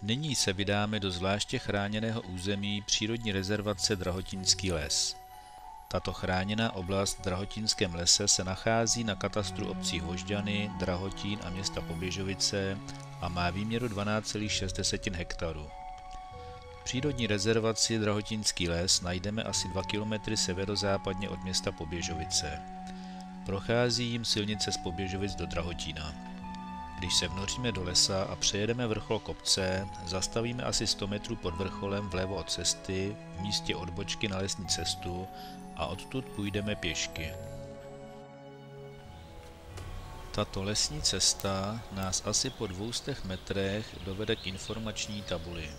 Nyní se vydáme do zvláště chráněného území přírodní rezervace Drahotínský les. Tato chráněná oblast v Drahotínském lese se nachází na katastru obcí Vožďany, Drahotín a města Poběžovice a má výměru 12,6 hektaru. V přírodní rezervaci Drahotínský les najdeme asi 2 km severozápadně od města Poběžovice. Prochází jim silnice z Poběžovic do Drahotína. Když se vnoříme do lesa a přejedeme vrchol kopce, zastavíme asi 100 metrů pod vrcholem vlevo od cesty, v místě odbočky na lesní cestu a odtud půjdeme pěšky. Tato lesní cesta nás asi po 200 metrech dovede k informační tabuli.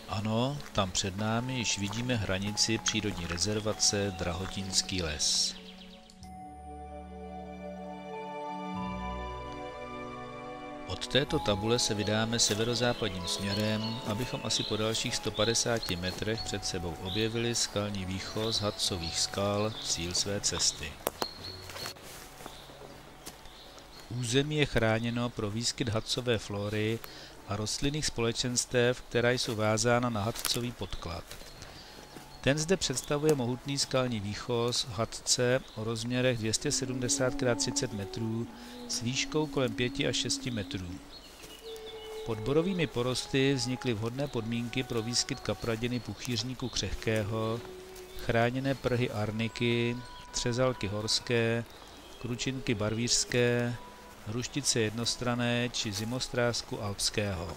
Ano, tam před námi již vidíme hranici přírodní rezervace Drahotínský les. Od této tabule se vydáme severozápadním směrem, abychom asi po dalších 150 metrech před sebou objevili skalní výchoz Hatzových skal, cíl své cesty. Území je chráněno pro výskyt hatzové flory a rostlinných společenstev, která jsou vázána na hatzový podklad. Ten zde představuje mohutný skalní výchoz Hatce o rozměrech 270 x 30 metrů s výškou kolem 5 až 6 metrů. Pod borovými porosty vznikly vhodné podmínky pro výskyt kapradiny puchýřníku křehkého, chráněné prhy arniky, třezalky horské, kručinky barvířské, hruštice jednostranné či zimostrážku alpského.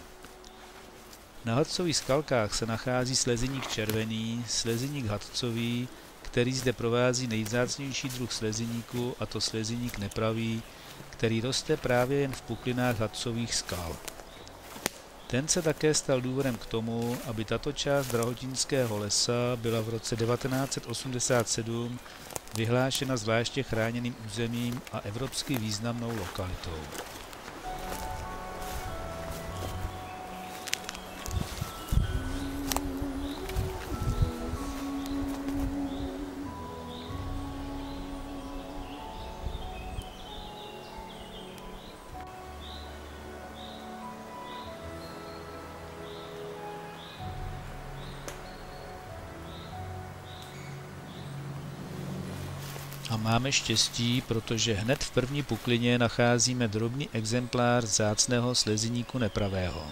Na hatzových skalkách se nachází sleziník červený, sleziník hatzový, který zde provází nejvzácnější druh sleziníku, a to sleziník nepravý, který roste právě jen v puklinách hatzových skal. Ten se také stal důvodem k tomu, aby tato část Drahotínského lesa byla v roce 1987 vyhlášena zvláště chráněným územím a evropsky významnou lokalitou. A máme štěstí, protože hned v první puklině nacházíme drobný exemplář vzácného sleziníku nepravého.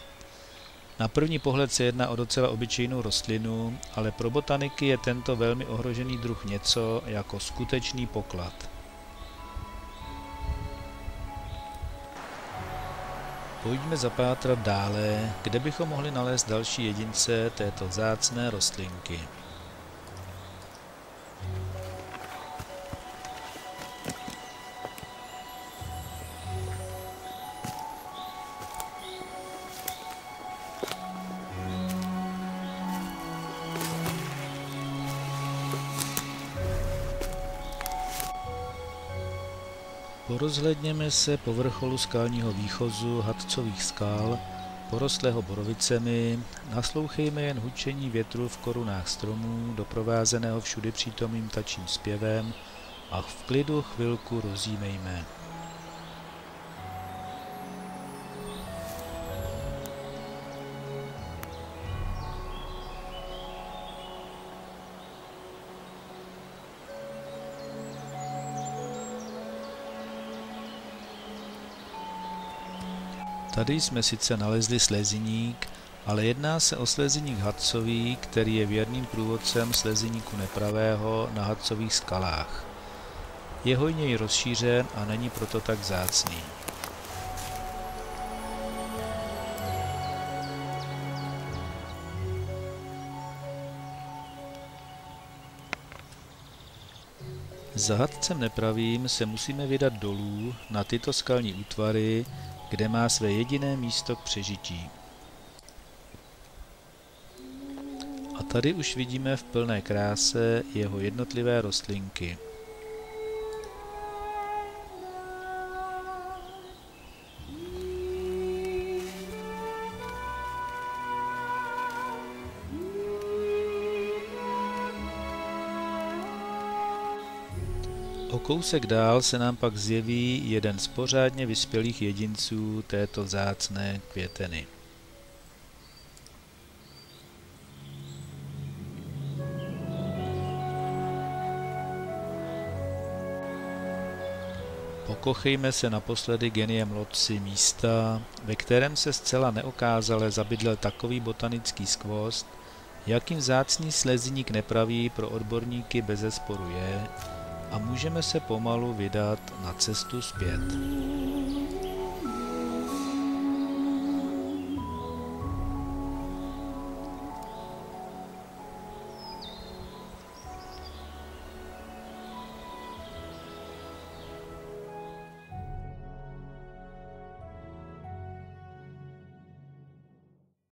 Na první pohled se jedná o docela obyčejnou rostlinu, ale pro botaniky je tento velmi ohrožený druh něco jako skutečný poklad. Pojďme zapátrat dále, kde bychom mohli nalézt další jedince této vzácné rostlinky. Porozhlédněme se po vrcholu skalního výchozu Hatzových skal, porostlého borovicemi, naslouchejme jen hučení větru v korunách stromů, doprovázeného všudy přítomným ptačím zpěvem, a v klidu chvilku rozjímejme. Tady jsme sice nalezli sleziník, ale jedná se o sleziník hatzový, který je věrným průvodcem sleziníku nepravého na hatzových skalách. Je hojněji rozšířen a není proto tak vzácný. Za hadcem nepravým se musíme vydat dolů na tyto skalní útvary, kde má své jediné místo k přežití. A tady už vidíme v plné kráse jeho jednotlivé rostlinky. kousek dál se nám pak zjeví jeden z pořádně vyspělých jedinců této vzácné květeny. Pokochejme se naposledy geniem loci místa, ve kterém se zcela neokázale zabydlel takový botanický skvost, jakým vzácný slezník nepravý pro odborníky bezesporu je, a můžeme se pomalu vydat na cestu zpět.